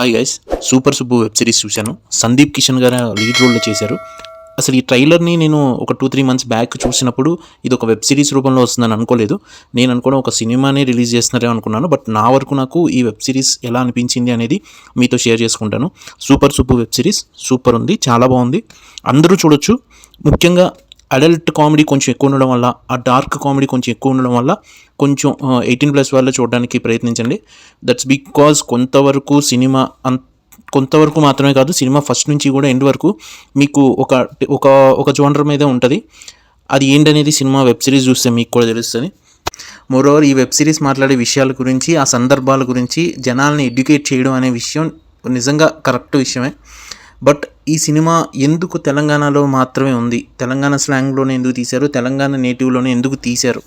Hi guys, super Subbu web series చూశాను. సందీప్ కిషన్ గారు lead రోల్లో చేశారు. అసలు ఈ ట్రైలర్ని నేను ఒక 2-3 మంత్స్ బ్యాక్ చూసినప్పుడు ఇది ఒక వెబ్ సిరీస్ రూపంలో వస్తుందని అనుకోలేదు. నేను అనుకోవడం ఒక సినిమాని రిలీజ్ చేస్తున్నారే అనుకున్నాను. బట్ నా వరకు నాకు ఈ వెబ్ సిరీస్ ఎలా అనిపించింది అనేది మీతో షేర్ చేసుకుంటాను. Super Subbu web series super ఉంది, చాలా బాగుంది, అందరూ చూడొచ్చు. ముఖ్యంగా అడల్ట్ కామెడీ కొంచెం ఎక్కువ ఉండడం వల్ల, ఆ డార్క్ కామెడీ కొంచెం ఎక్కువ ఉండడం వల్ల కొంచెం 18+ వాళ్ళు చూడడానికి ప్రయత్నించండి. దట్స్ బికాజ్ కొంతవరకు సినిమా కొంతవరకు మాత్రమే కాదు, సినిమా ఫస్ట్ నుంచి కూడా ఎండ్ వరకు మీకు ఒక ఒక ఒక జోనర్ మీద ఉంటుంది. అది ఏంటనేది సినిమా వెబ్ సిరీస్ చూస్తే మీకు కూడా తెలుస్తుంది. మోరోవర్ ఈ వెబ్ సిరీస్ మాట్లాడే విషయాల గురించి, ఆ సందర్భాల గురించి జనాల్ని ఎడ్యుకేట్ చేయడం అనే విషయం నిజంగా కరెక్ట్ విషయమే. బట్ ఈ సినిమా ఎందుకు తెలంగాణలో మాత్రమే ఉంది, తెలంగాణ స్లాంగ్లోనే ఎందుకు తీశారు, తెలంగాణ నేటివ్లోనే ఎందుకు తీశారు,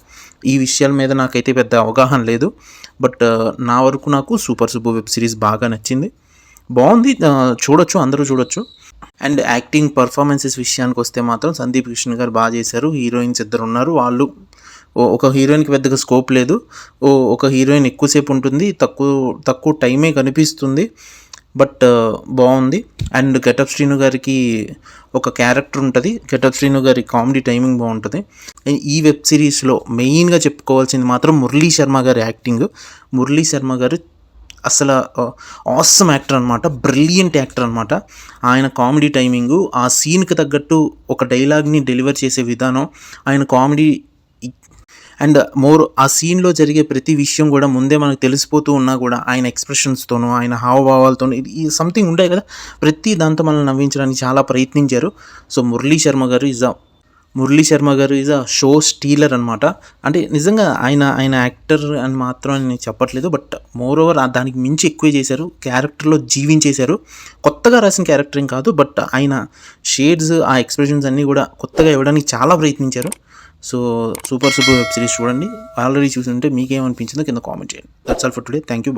ఈ విషయాల మీద నాకైతే పెద్ద అవగాహన లేదు. బట్ నా వరకు నాకు సూపర్ సుబ్బు వెబ్ సిరీస్ బాగా నచ్చింది, బాగుంది, చూడొచ్చు, అందరూ చూడొచ్చు. అండ్ యాక్టింగ్ పర్ఫార్మెన్సెస్ విషయానికి వస్తే మాత్రం సందీప్ కిషన్ గారు బాగా చేశారు. హీరోయిన్స్ ఇద్దరు ఉన్నారు. వాళ్ళు ఒక హీరోయిన్కి పెద్దగా స్కోప్ లేదు, ఒక హీరోయిన్ ఎక్కువసేపు ఉంటుంది, తక్కువ తక్కువ టైమే కనిపిస్తుంది. బట్ బాగుంది. అండ్ గెటప్ శ్రీను గారికి ఒక క్యారెక్టర్ ఉంటుంది. గెటప్ శ్రీను గారి కామెడీ టైమింగ్ బాగుంటుంది. ఈ వెబ్ సిరీస్లో మెయిన్గా చెప్పుకోవాల్సింది మాత్రం మురళీ శర్మ గారి యాక్టింగ్. మురళీ శర్మ గారు అసలు ఆసమ్ యాక్టర్ అనమాట, బ్రిలియంట్ యాక్టర్ అనమాట. ఆయన కామెడీ టైమింగు, ఆ సీన్కి తగ్గట్టు ఒక డైలాగ్ని డెలివర్ చేసే విధానం, ఆయన కామెడీ అండ్ ఆ సీన్లో జరిగే ప్రతి విషయం కూడా ముందే మనకు తెలిసిపోతూ ఉన్నా కూడా ఆయన ఎక్స్ప్రెషన్స్తోనూ, ఆయన హావభావాలతోనూ ఈ సంథింగ్ ఉంటాయి కదా, ప్రతి దాంతో మనల్ని నవ్వించడానికి చాలా ప్రయత్నించారు. సో మురళీ శర్మ గారు ఈజ్ అ షో స్టీలర్ అనమాట. అంటే నిజంగా ఆయన యాక్టర్ అని మాత్రం నేను చెప్పట్లేదు, బట్ మోర్ ఓవర్ దానికి మించి ఎక్కువే చేశారు, క్యారెక్టర్లో జీవించేశారు. కొత్తగా రాసిన క్యారెక్టర్ ఏం కాదు, బట్ ఆయన షేడ్స్, ఆ ఎక్స్ప్రెషన్స్ అన్నీ కూడా కొత్తగా ఇవ్వడానికి చాలా ప్రయత్నించారు. సో సూపర్ వెబ్ సిరీస్ చూడండి. ఆల్రెడీ చూసి ఉంటే మీకేమనిపించిందో కింద కామెంట్ చేయండి. That's all for today. Thank you.